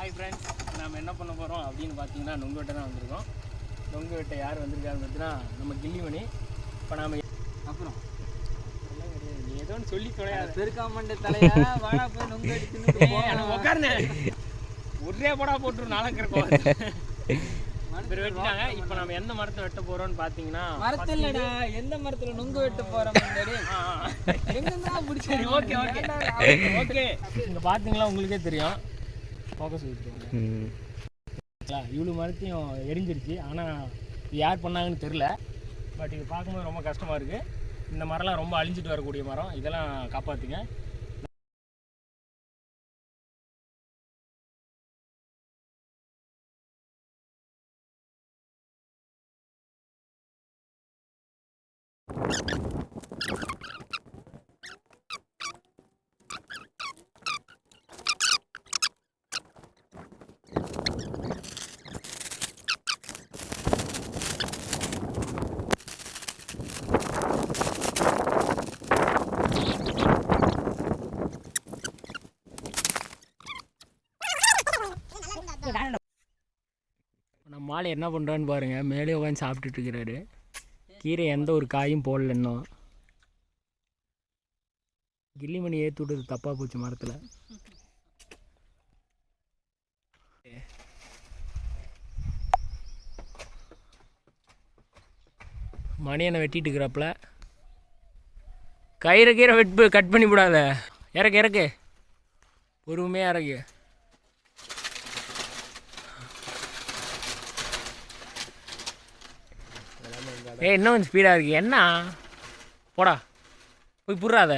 Hi friends, நம்ம என்ன பண்ண போகிறோம் அப்படின்னு பார்த்தீங்கன்னா நொங்கு வெட்ட தான் வந்திருக்கோம். நொங்கு வெட்ட யார் வந்திருக்காருன்னு பார்த்தீங்கன்னா நம்ம கில்லிமணி. இப்போ நாம் அப்புறம் நீ ஏதோ ஒன்று சொல்லி தொலையாத பெருக்காமண்ட தலையா வாடா போய் நொங்கு எடுத்துன்னு உட்காருங்க. ஒரே படா போட்டு நாளக்கிறோம் வெட்டினாங்க. இப்போ நம்ம எந்த மரத்தை வெட்ட போகிறோம்னு பார்த்தீங்கன்னா மரத்தில் இல்லடா, எந்த மரத்தில் நொங்கு வெட்ட போகிறோம் எங்கெல்லாம் பிடிச்சி. ஓகே ஓகே ஓகே இங்கே பார்த்தீங்களா உங்களுக்கே தெரியும். ஃபோக்கஸ் வச்சுருவாங்க இவ்வளோ மரத்தையும் எரிஞ்சிருச்சு. ஆனால் இது யார் பண்ணாங்கன்னு தெரில. பட் இது பார்க்கும்போது ரொம்ப கஷ்டமாக இருக்குது. இந்த மரம்லாம் ரொம்ப அழிஞ்சிட்டு வரக்கூடிய மரம். இதெல்லாம் காப்பாற்றுங்க. நம்ம மாலை என்ன பண்ணுறான்னு பாருங்கள். மேலே உட்காந்து சாப்பிட்டுட்டு இருக்கிறாரு. கீரை எந்த ஒரு காயும் போடல இன்னும். கில்லிமணி ஏற்றி விட்டது தப்பாக போச்சு மரத்தில். மணியனை வெட்டிட்டு இருக்கிறப்பல கீரை கட் பண்ணி விடாத. இறக்கு பொறுமையாக இறக்கு. இன்னும் கொஞ்சம் ஸ்பீடாக இருக்குது. என்ன போடா போய் புடுறாத.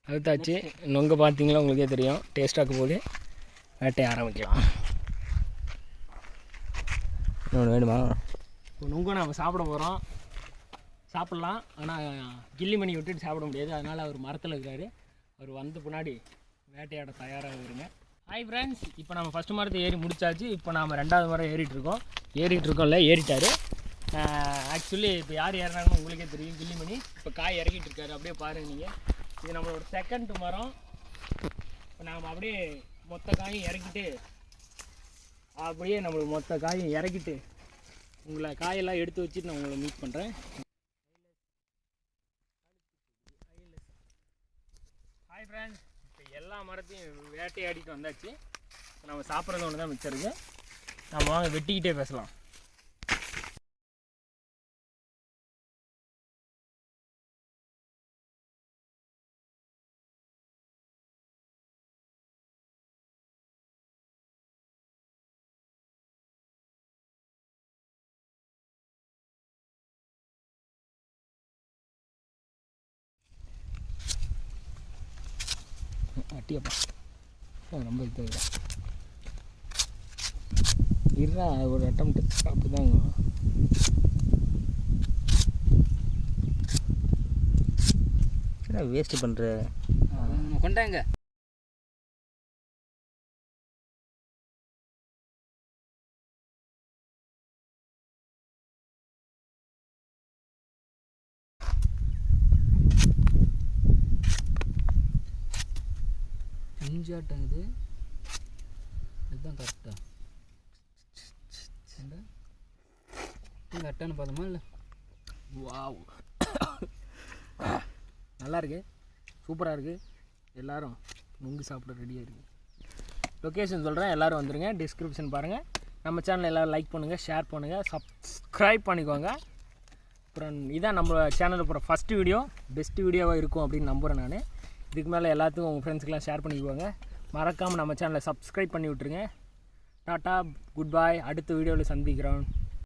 அதுதாச்சு. நொங்க பார்த்தீங்களா உங்களுக்கே தெரியும். டேஸ்டாக போது வேட்டையை ஆரம்பிக்கலாம். இன்னொன்று வேணுமா? இப்போ நொங்க நம்ம சாப்பிட போகிறோம். சாப்பிட்லாம். ஆனால் கில்லிமணி விட்டுட்டு சாப்பிட முடியாது. அதனால் அவர் மரத்தில் இருக்கார். அவர் வந்த பின்னாடி வேட்டையாட தயாராக இருங்க. ஹாய் ஃப்ரெண்ட்ஸ், இப்போ நம்ம ஃபஸ்ட்டு மரத்தை ஏறி முடிச்சாச்சு. இப்போ நம்ம ரெண்டாவது மரம் ஏறிட்டுருக்கோம்ல. ஏறிட்டார். ஆக்சுவலி இப்போ யார் ஏறினாங்கன்னு உங்களுக்கே தெரியும். கில்லிமணி இப்போ காய் இறக்கிட்டு இருக்காரு. அப்படியே பாருங்கள் நீங்கள். இது நம்மளோட செகண்ட் மரம். இப்போ நாம் அப்படியே மொத்த காயும் இறக்கிட்டு உங்களை காயெல்லாம் எடுத்து வச்சுட்டு நான் உங்களை மீட் பண்ணுறேன். ஹாய் ஃப்ரெண்ட்ஸ், இப்போ எல்லா மரத்தையும் வேட்டையாடிட்டு வந்தாச்சு. நம்ம சாப்பிட்றது ஒன்று தான் மிச்சம் இருக்குது. நம்ம வாங்க வெட்டிக்கிட்டே பேசலாம். அட்டியப்பா ரொம்ப இது இருடா, ஒரு அட்டம் அப்படிதாங்க. என்ன வேஸ்ட் பண்ணுற கொண்டாங்க. இஞ்சாட்டம் இதுதான் கரெக்டாக கரெக்டானு பார்த்தோமா இல்லை? வாவ், நல்லா இருக்கு, சூப்பராக இருக்குது. எல்லோரும் நொங்கு சாப்பிட ரெடியாக இருக்குது. லொக்கேஷன் சொல்கிறேன், எல்லோரும் வந்துடுங்க. டிஸ்கிரிப்ஷன் பாருங்கள். நம்ம சேனல் எல்லோரும் லைக் பண்ணுங்கள், ஷேர் பண்ணுங்கள், சப்ஸ்கிரைப் பண்ணிக்கோங்க. அப்புறம் இதான் நம்ம சேனலில் போகிற ஃபஸ்ட்டு வீடியோ பெஸ்ட்டு வீடியோவாக இருக்கும் அப்படின்னு நம்புகிறேன் நான். இதுக்கு மேலே எல்லாத்துக்கும் உங்கள் ஃப்ரெண்ட்ஸுக்கெலாம் ஷேர் பண்ணிக்குவாங்க. மறக்காமல் நம்ம சேனலை சப்ஸ்கிரைப் பண்ணி விட்ருங்க. டாட்டா, குட் பாய். அடுத்த வீடியோவில் சந்திக்கிறோம்.